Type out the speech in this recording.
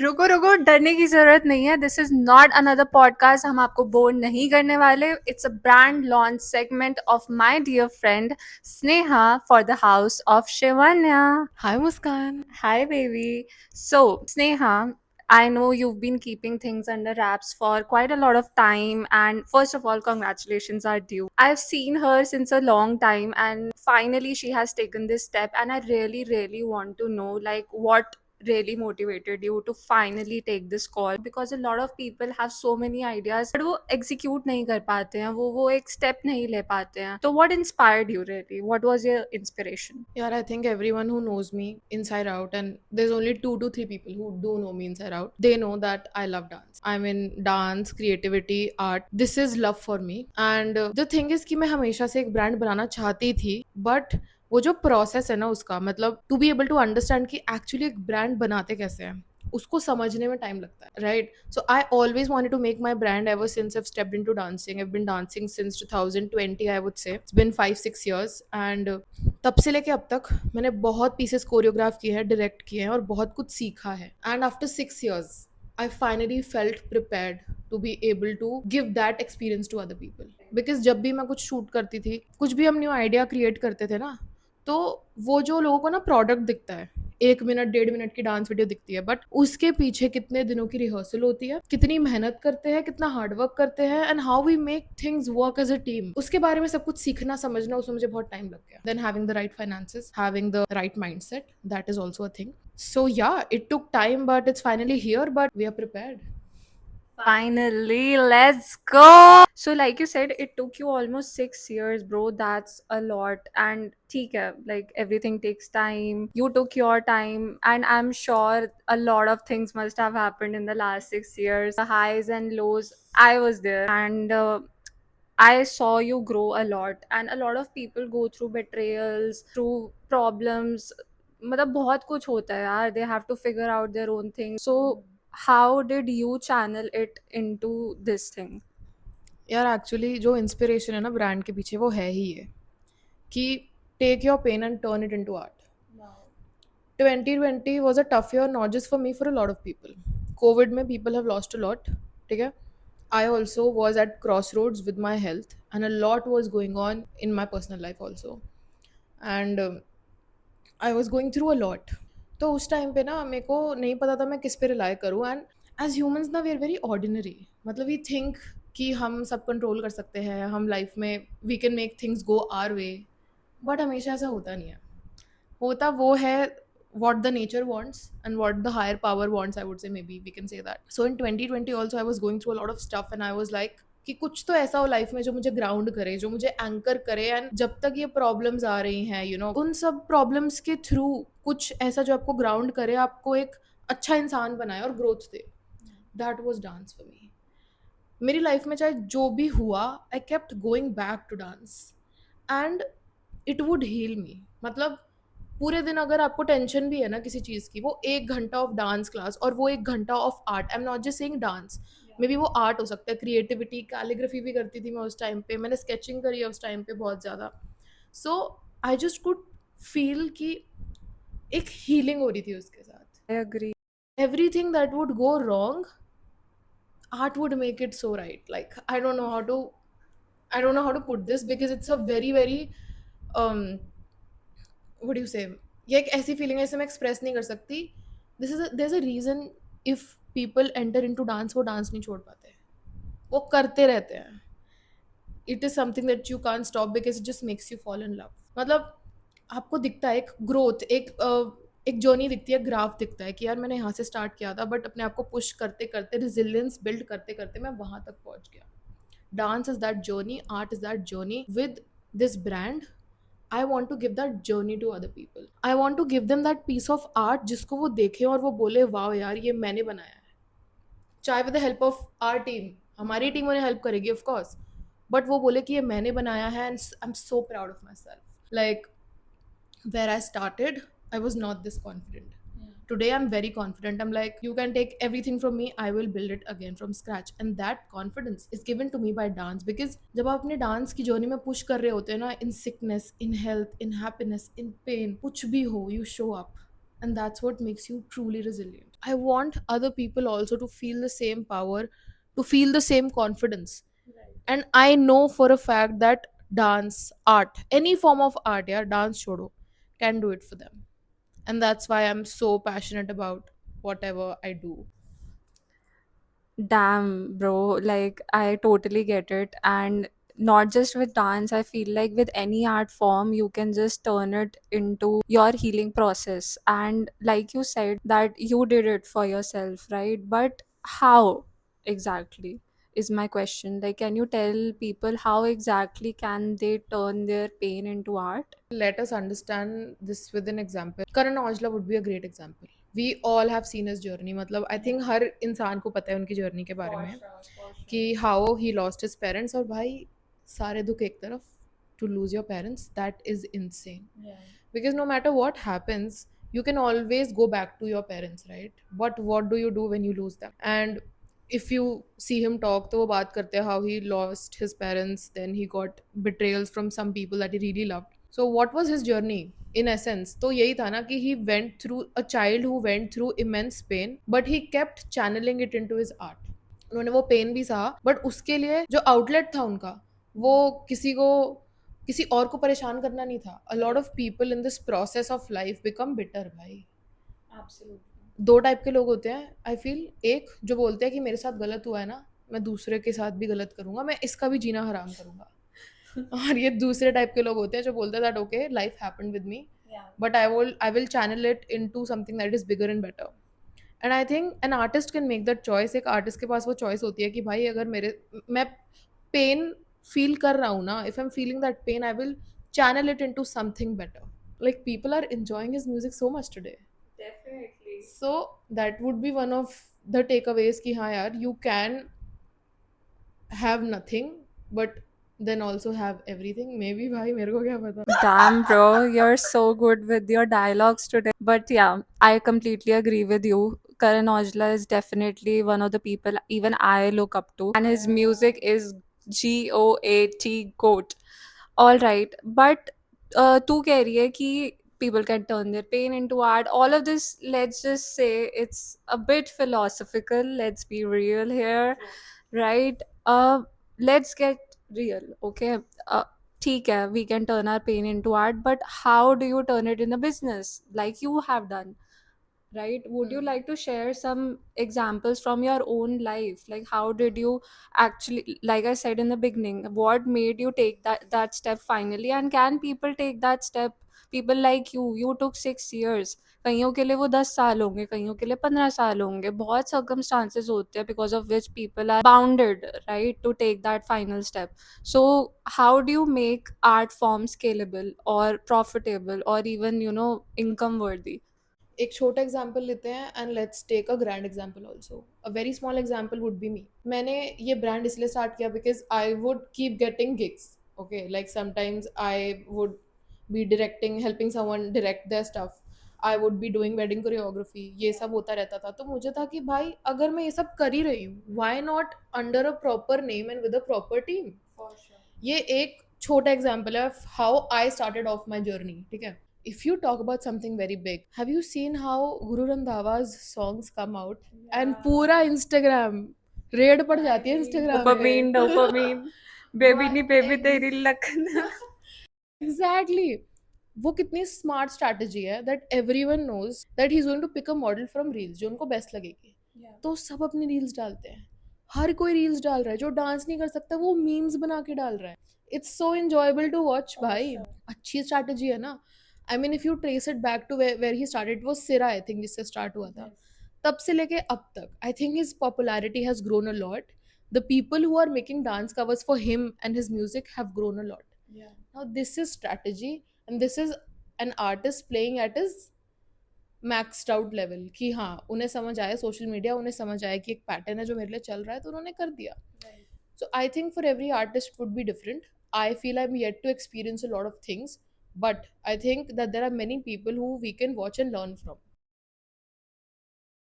रुको रुको, डरने की जरूरत नहीं है. This is not another podcast. हम आपको बोर नहीं करने वाले. It's a brand launch segment of my dear friend Sneha for the house of Shivanya. Hi Muskan. Hi, baby. So, Sneha, I know you've been keeping things under wraps for quite a lot of time. And first of all, congratulations are due. I've seen her since a long time, and finally, she has taken this step. And I really, really want to know, like, what really motivated you to finally take this call, because a lot of people have so many ideas but वो execute नहीं कर पाते हैं, वो एक step नहीं ले पाते हैं. तो what inspired you really? What was your inspiration? यार I think everyone who knows me inside out and there is only 2 to 3 people who do know me inside out. They know that I love dance. I mean dance, creativity, art. This is love for me. And the thing is कि मैं हमेशा से एक brand बनाना चाहती थी, but वो जो process है ना उसका, मतलब to be able to understand कि एक्चुअली एक ब्रांड बनाते कैसे हैं, उसको समझने में टाइम लगता है, right? So I always wanted to make my brand ever since I stepped into dancing. I have been dancing since 2020. I would say it's been 5-6 years. And तब से लेके अब तक मैंने बहुत पीसेस कोरियोग्राफ किए हैं, डायरेक्ट किए हैं और बहुत कुछ सीखा है. And after 6 years I finally felt prepared to be able to give that experience to other people. Because जब भी मैं कुछ शूट करती थी, कुछ भी हम न्यू आइडिया क्रिएट करते थे ना, तो वो जो लोगों को ना प्रोडक्ट दिखता है, 1 मिनट 1.5 मिनट की डांस वीडियो दिखती है, बट उसके पीछे कितने दिनों की रिहर्सल होती है, कितनी मेहनत करते हैं, कितना हार्ड वर्क करते हैं, and how we make things work as a team, उसके बारे में सब कुछ सीखना समझना, उसमें मुझे बहुत टाइम लग गया. Then having the right finances, having the right mindset, that is also a thing. So yeah, it took time, but it's finally here, but we are prepared. Finally, let's go. So, like you said, it took you almost 6 years, bro. That's a lot. And ठीक है, like everything takes time. You took your time, and I'm sure a lot of things must have happened in the last 6 years. The highs and lows, I was there, and I saw you grow a lot. And a lot of people go through betrayals, through problems. मतलब बहुत कुछ होता है यार. They have to figure out their own thing. So how did you channel it into this thing? यार actually जो inspiration है ना ब्रांड के पीछे, वो है ही ये कि take your pain and turn it into art. 2020 was a tough year, not just for me, for a lot of people. COVID में people have lost a lot. ठीक है. I also was at crossroads with my health, and a lot was going on in my personal life also. And I was going through a lot. तो उस time पे ना मेरे को नहीं पता था मैं किस पे रिलाई करूँ. एंड एज ह्यूमंस ना वी आर वेरी ऑर्डिनरी. मतलब वी थिंक कि हम सब कंट्रोल कर सकते हैं, हम लाइफ में we can make things go our way, but हमेशा ऐसा होता नहीं है. होता वो है what the nature wants and what the higher power wants. I would say, maybe we can say that. So in 2020 also I was going through a lot of stuff, and I was like कि कुछ तो ऐसा हो life में जो मुझे ground करे, जो मुझे एंकर करे. एंड जब तक ये प्रॉब्लम्स आ रही हैं, यू नो, उन सब प्रॉब्लम्स के थ्रू कुछ ऐसा जो आपको ग्राउंड करे, आपको एक अच्छा इंसान बनाए और ग्रोथ दे. That was dance for me. मेरी लाइफ में चाहे जो भी हुआ, I kept going back to dance and it would heal me. मतलब पूरे दिन अगर आपको टेंशन भी है ना किसी चीज़ की, वो 1 घंटा ऑफ डांस क्लास और वो 1 घंटा of art, I am not just saying dance, may be वो आर्ट हो सकता है, क्रिएटिविटी, कैलीग्राफी भी करती थी मैं उस टाइम पे, मैंने स्केचिंग करी है उस टाइम पे बहुत ज़्यादा. सो आई जस्ट कुड फील कि एक हीलिंग हो रही थी उसके साथ. I agree. Every thing that would go wrong, art would make it so right. Like I don't know how to put this, because it's a very very um what do you say, ये एक ऐसी feeling है, इसे मैं express नहीं कर सकती. This is there is a reason if people enter into dance, वो डांस नहीं छोड़ पाते, वो करते रहते हैं. It is something that you can't stop because it just makes you fall in love. मतलब आपको दिखता है एक ग्रोथ, एक जर्नी दिखती है, ग्राफ दिखता है कि यार मैंने यहाँ से स्टार्ट किया था, बट अपने आप को पुश करते करते, रिजिलियंस बिल्ड करते करते मैं वहाँ तक पहुँच गया. Dance is that journey, art is that journey. With this brand I want to give that journey to other people. I want to give them that piece of art जिसको वो देखें और वो बोले वाह यार ये मैंने बनाया है. चाहे with the help of our team, हमारी टीम उन्हें हेल्प करेगी ऑफ कोर्स, बट वो बोले कि ये मैंने बनाया है and I am so proud of myself. Like where I started, I was not this confident. Today I'm very confident. I'm like, you can take everything from me, I will build it again from scratch. And that confidence is given to me by dance. Because जब आप अपने dance की journey में push कर रहे होते हैं ना, in sickness, in health, in happiness, in pain, कुछ भी हो, you show up. And that's what makes you truly resilient. I want other people also to feel the same power, to feel the same confidence. And I know for a fact that dance, art, any form of art, yeah, dance chodo, can do it for them. And that's why I'm so passionate about whatever I do. Damn, bro. Like, I totally get it. And not just with dance, I feel like with any art form, you can just turn it into your healing process. And like you said, that you did it for yourself, right? But how exactly is my question. Like, can you tell people how exactly can they turn their pain into art? Let us understand this with an example. Karan Aujla would be a great example. We all have seen his journey. मतलब I think हर इंसान को पता है उनकी journey के बारे में कि how he lost his parents और भाई सारे दुख एक तरफ, to lose your parents, that is insane. Because no matter what happens, you can always go back to your parents, right? But what do you do when you lose them? And if you see him talk, तो वो बात करते हैं how he lost his parents, then he got betrayals from some people that he really loved. So what was his journey in essence? तो यही था ना कि he went through, a child who went through immense pain, but he kept channeling it into his art. उन्होंने वो pen भी सहा, but उसके लिए जो आउटलेट था उनका, वो किसी और को परेशान करना नहीं था. अ lot of people in this process of life become bitter भाई. दो टाइप के लोग होते हैं आई फील. एक जो बोलते हैं कि मेरे साथ गलत हुआ है ना, मैं दूसरे के साथ भी गलत करूंगा, मैं इसका भी जीना हराम करूंगा. और ये दूसरे टाइप के लोग होते हैं जो बोलते हैं that okay life happened with me, but I will channel it into something that is bigger and better. And I think an artist can make that choice. एक आर्टिस्ट के पास वो चॉइस होती है कि भाई अगर मैं पेन फील कर रहा हूँ ना, if I am feeling that pain, I will channel it into something better. Like people are enjoying his music so much today. So that would be one of the takeaways कि हाँ यार, you can have nothing but then also have everything. Maybe भाई मेरे को क्या पता. Damn, bro, you're so good with your dialogues today. But yeah, I completely agree with you. Karan Aujla is definitely one of the people even I look up to, and his music is GOAT, GOAT. All right, but तू कह रही है कि people can turn their pain into art. All of this, let's just say it's a bit philosophical. Let's be real here, right? Let's get real, okay? Uh, ठीक है, we can turn our pain into art, but how do you turn it in a business like you have done, right? Would you like to share some examples from your own life? Like, how did you actually, like I said in the beginning, what made you take that step finally, and can people take that step? People like you took 6 years. कईयों के लिए वो 10 साल होंगे, कईयों के लिए 15 साल होंगे. बहुत circumstances होते हैं because of which people are bounded, right, to take that final step. So how do you make art form scalable or profitable or even, income worthy? एक छोटा एग्जाम्पल लेते हैं and let's take a grand example also. A very small example would be me. मैंने ये brand इसलिए start किया because I would keep getting gigs. Okay, like sometimes I would be directing, helping someone direct their stuff. I would be doing wedding choreography. ये सब होता रहता था. तो मुझे था कि भाई अगर मैं ये सब कर ही रही हूँ, why not under a proper name and with a proper team. ये एक छोटा एग्जाम्पल है how I started off my journey. ठीक है. If you talk about something very big, have you seen how Guru Randhawa's songs come out and पूरा Instagram red पड़ जाती है Instagram Dopamine, पे. dopamine. Baby Why? Knee baby तेरी Lakhan. Exactly. वो कितनी स्मार्ट स्ट्रैटेजी है that everyone knows that he is going to pick a model from reels जो उनको बेस्ट लगेगी. तो सब अपनी रील्स डालते हैं. हर कोई रील्स डाल रहा है. जो डांस नहीं कर सकता वो मीम्स बना के डाल रहा है. It's so enjoyable to watch भाई. अच्छी स्ट्रैटेजी है ना. I mean if you trace it back to where he started, वो सिरा आई थिंक जिससे स्टार्ट हुआ था. तब से लेके अब तक I think his popularity has grown a lot. The people who are making dance covers for him and his music have grown a lot. Now this is strategy and this is an artist playing at is maxed out level. कि हाँ उन्हें समझ आया social media, उन्हें समझ आया कि एक पैटर्न है जो मेरे लिए चल रहा है, तो उन्होंने कर दिया. So I think for every artist would be different. I feel I am yet to experience a lot of things, but I think that there are many people who we can watch and learn from.